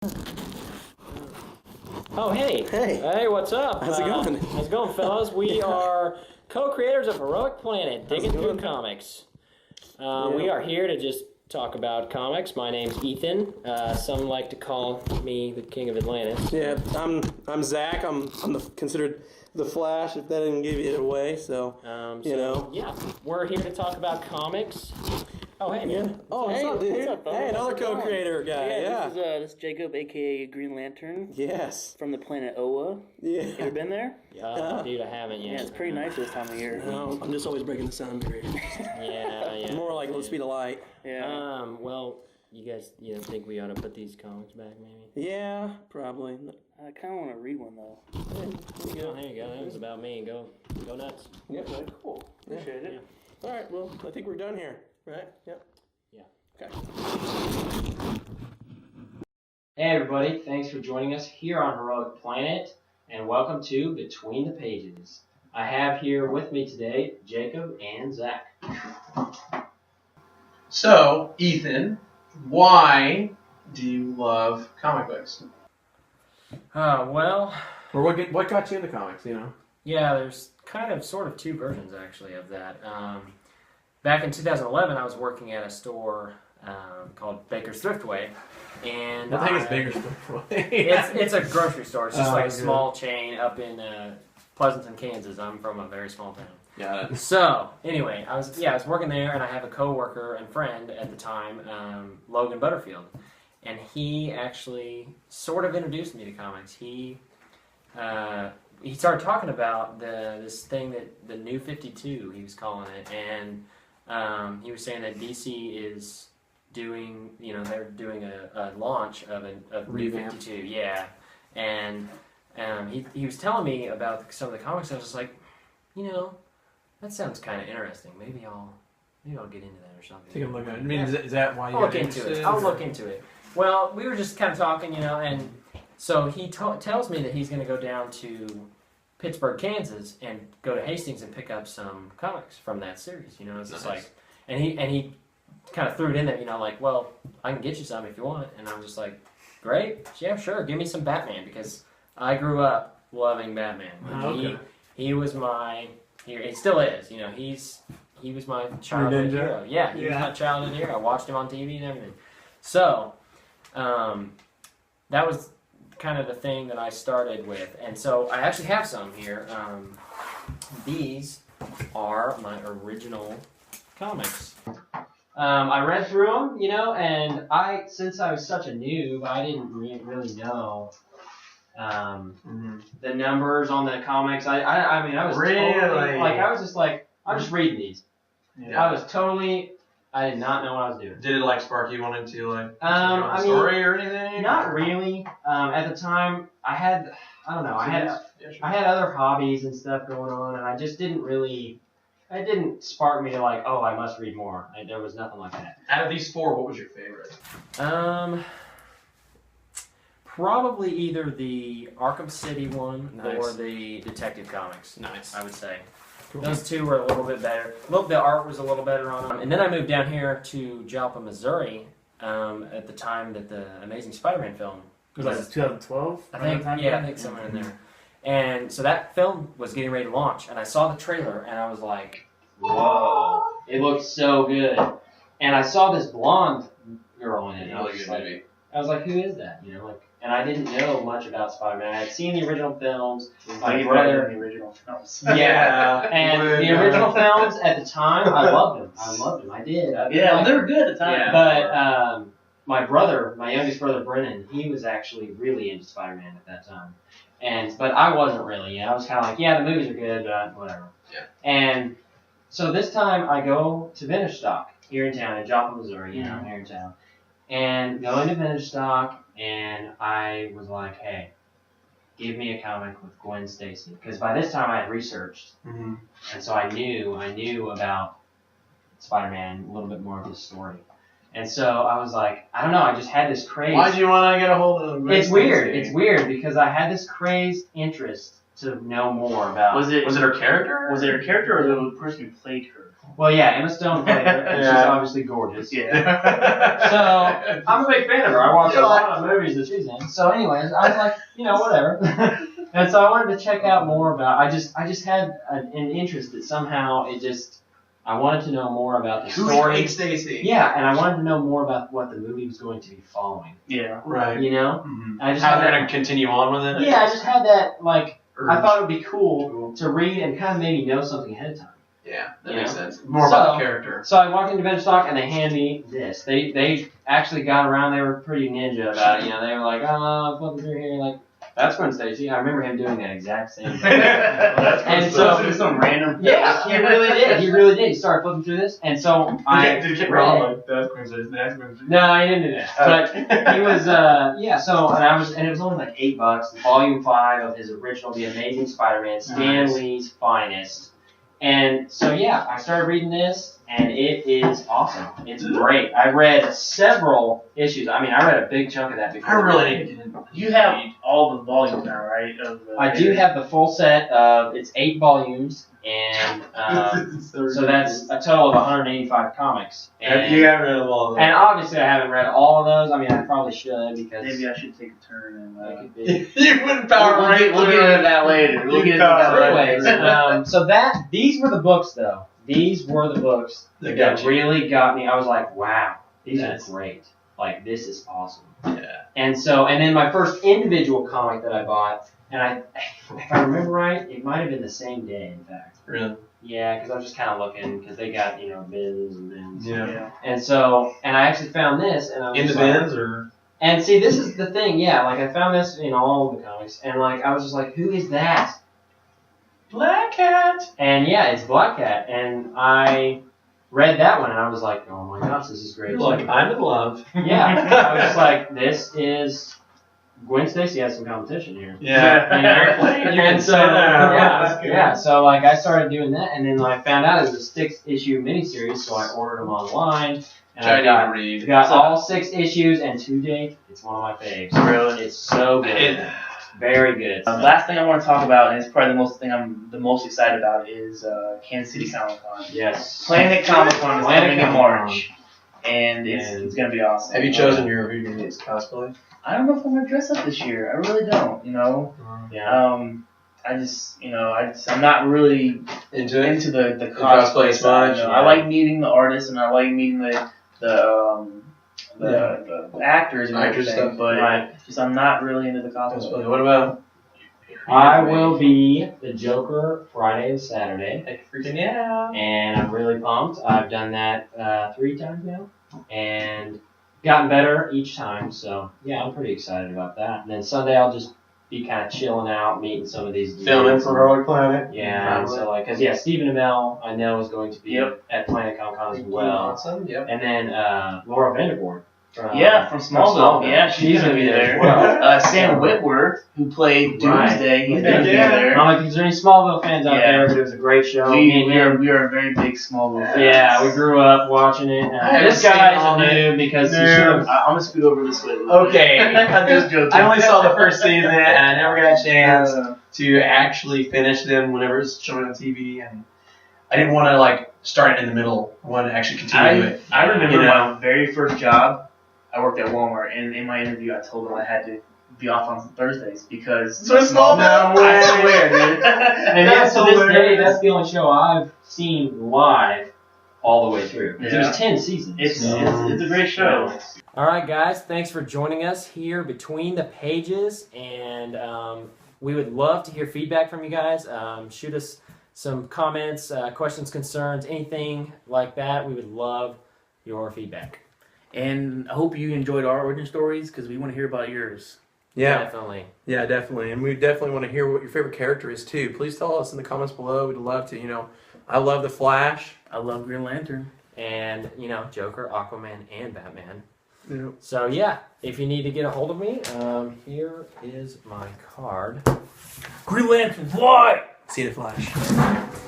Oh, hey. Hey, what's up? How's it going? How's it going, fellas? We are co-creators of Heroic Planet, digging through comics. We are here to just talk about comics. My name's Ethan. Some like to call me the King of Atlantis. Yeah, I'm Zach. I'm considered the Flash, if that didn't give it away. So, you know. Yeah, we're here to talk about comics. Oh, hey, man. Yeah. Oh, what's up, dude? What's up, fellas? Hey, another co-creator guy. Yeah. This is Jacob, aka Green Lantern. Yes. From the planet Oa. Yeah. You ever been there? Dude, I haven't yet. Yeah, it's pretty nice this time of year. No, I'm just always breaking the sound barrier. Yeah. More like the speed of light. Yeah. Well, you guys, think we ought to put these comics back, maybe? Yeah, probably. I kind of want to read one though. There you go. That was about me. Go nuts. Yeah, cool. Appreciate it. Yeah. All right. Well, I think we're done here, right? Yep. Yeah. Okay. Hey everybody, thanks for joining us here on Heroic Planet, and welcome to Between the Pages. I have here with me today Jacob and Zach. So, Ethan, why do you love comic books? Well, Or what got you into comics? You know. yeah, there's sort of two versions actually of that. Back in 2011, I was working at a store called Baker's Thriftway, and What the heck is Baker's Thriftway? it's a grocery store. It's just like a good. small chain up in Pleasanton, Kansas. I'm from a very small town. Got it. So anyway, I was working there, and I have a coworker and friend at the time, Logan Butterfield, and he actually sort of introduced me to comics. He started talking about this thing that the New 52, he was calling it, and he was saying that DC is doing, they're doing a launch of New 52, yeah, and he was telling me about some of the comics. I was just like, that sounds kind of interesting. Maybe I'll get into that or something. Take a look at it. I mean, is that why you I'll got look into it. interested, I'll or- look into it. Well, we were just kind of talking, and so he tells me that he's going to go down to Pittsburgh, Kansas, and go to Hastings and pick up some comics from that series. It's just Nice. like, and he kind of threw it in there, like, well, I can get you some if you want, and I'm just like, great, yeah, sure, give me some Batman, because I grew up loving Batman. Like, Okay. he was he still is, he was my childhood ninja? hero. Yeah, he was my childhood hero. I watched him on TV and everything. So, that was kind of the thing that I started with. And so I actually have some here. These are my original comics. I read through them, and since I was such a noob, I didn't really know the numbers on the comics. I mean, I was totally, I was just like, I'm just reading these. Yeah. I did not know what I was doing. Did it spark you wanting to I mean, story or anything? Not really. At the time, I had other hobbies and stuff going on, and I just didn't really. It didn't spark me to oh, I must read more. There was nothing like that. Out of these four, what was your favorite? Probably either the Arkham City one Nice. or the Detective Comics. Nice. I would say. Cool. Those two were a little bit better. The art was a little better on them. And then I moved down here to Jalpa, Missouri, at the time that the Amazing SpiderMan film Was that 2012? I think somewhere in there. And so that film was getting ready to launch, and I saw the trailer, and I was like, whoa, it looks so good. And I saw this blonde girl in it, and I was like, who is that? And I didn't know much about Spider-Man. I had seen the original films. My brother, the original films. yeah, and the original films at the time, I loved them. I did. Yeah, they were good at the time. Yeah. But my youngest brother Brennan, he was actually really into Spider-Man at that time. But I wasn't really. I was kind of like, yeah, the movies are good, but whatever. Yeah. And so this time I go to Vintage Stock here in town, in Joplin, Missouri, here in town. And go into Vintage Stock, and I was like, hey, give me a comic with Gwen Stacy. Because by this time I had researched, and so I knew about Spider-Man, a little bit more of his story. And so I was like, I don't know, I just had this craze. Why'd you want to get a hold of Gwen It's weird. Stacy? It's weird because I had this crazed interest to know more about. Was it Was it her character? Was it her character or the person who played her? Well, yeah, Emma Stone played her, and she's Yeah. obviously gorgeous. Yeah. So I'm a big fan of her. I watch a lot of movies that she's in. So, anyways, I was like, whatever. And so I wanted to check out more about. I just had an interest that somehow I wanted to know more about the Who story. hates Stacy? Yeah, and I wanted to know more about what the movie was going to be following. Yeah. Right. You know, Mm-hmm. I just How had they're that- gonna continue on with it? Yeah, I just had that like. I Urge. thought it would be cool to read and kind of maybe know something ahead of time. Yeah, that You makes know? sense. More about So- the character. So I walked into Bench Stock and they hand me this. They actually got around. They were pretty ninja about it. You know, they were like, flipping through here, like that's Gwen Stacy. I remember him doing that exact same thing. And so some random. yeah, he really did. He really did. He started flipping through this, and so I Did you get read wrong? it. Like, that's Gwen Stacy. That's Gwen Stacy. No, he didn't do that. But he was, So, and it was only like $8. Volume 5 of his original, The Amazing SpiderMan, Stan Nice. Lee's finest. And so, yeah, I started reading this, and it is awesome. It's great. I read several issues. I mean, I read a big chunk of that before. I really need to get into You have all the volumes now, right? Of the, I do have the full set of, it's 8 volumes, and so that's a total of 185 comics. And, You haven't read them all. and obviously, I haven't read all of those. I mean, I probably should because Maybe I should take a turn and. it could be. You wouldn't power We'll rank. get into that later. We'll get into that So later. anyways, these were the books though. These were the books They that got you. really got me. I was like, wow, these Yes. are great. Like this is awesome. Yeah. And then my first individual comic that I bought, and if I remember right, it might have been the same day. In fact. Really? Yeah, because I was just kind of looking because they got bins and bins. Yeah. And so, and I actually found this, and I was In the just like, bins or? and see, this is the thing, yeah. Like I found this in all of the comics, and like I was just like, who is that? Black Cat. And yeah, it's Black Cat, and I read that one, and I was like, oh my gosh, this is great. You're like, I'm in love. Yeah, I was just like, this is Gwen Stacy has some competition here. Yeah. You And can so say that. yeah, so like I started doing that, and then I found out it was a 6-issue miniseries, so I ordered them online, and I got all 6 issues, and to date, it's one of my faves. Really? It's so good. Very good. Last thing I want to talk about, and it's probably the most excited about, is Kansas City Comic Con. Yes. Planet Comic Con is Planet coming in Comic-Con. March, and it's gonna be awesome. Have you chosen your who your next cosplay? I don't know if I'm gonna dress up this year. I really don't. Yeah. I'm not really Into it? into the cosplay cosplay side. much, yeah. I like meeting the artists and I like meeting the actors and Actors everything, stuff. but Right. just I'm not really into the cosplay. Cosplay. What about? I will be the Joker Friday and Saturday, Heck, freaking yeah. and I'm really pumped. I've done that 3 times now, and gotten better each time. So yeah, I'm pretty excited about that. And then Sunday I'll just be kind of chilling out, meeting some of these Filming dudes. for Heroic Planet. Yeah, and so Stephen Amell I know is going to be at Planet Comic Con as well, Awesome. Yep. and then Laura Vandervoort. From Smallville. Yeah, she's gonna be there. as well. Sam Whitworth, who played Right. Doomsday, he's gonna be Yeah. there. I'm like, is there any Smallville fans out Yeah. there? But it was a great show. We Me and him. are very big Smallville fans. Yeah, we grew up watching it. I haven't This guy's seen all a that. noob because he Noob. should have. I'm gonna scoot over this way. Okay. I'm just joking. I only saw the first season and I never got a chance to actually finish them whenever it's showing on TV, and I didn't want to start it in the middle. I wanted to actually continue it. I remember You know? my very first job. I worked at Walmart, and in my interview, I told them I had to be off on Thursdays because So it's Smallville? No way. I swear, dude. And That's to this day, hilarious. that's the only show I've seen live all the way through. Yeah. There's 10 seasons. It's a great show. All right, guys. Thanks for joining us here between the pages, and we would love to hear feedback from you guys. Shoot us some comments, questions, concerns, anything like that. We would love your feedback. And I hope you enjoyed our origin stories because we want to hear about yours. Yeah, Definitely. yeah, definitely. And we definitely want to hear what your favorite character is too. Please tell us in the comments below. We'd love to, I love the Flash. I love Green Lantern. And, Joker, Aquaman, and Batman. Yeah. So, yeah, if you need to get a hold of me, here is my card. Green Lantern, why? See the Flash.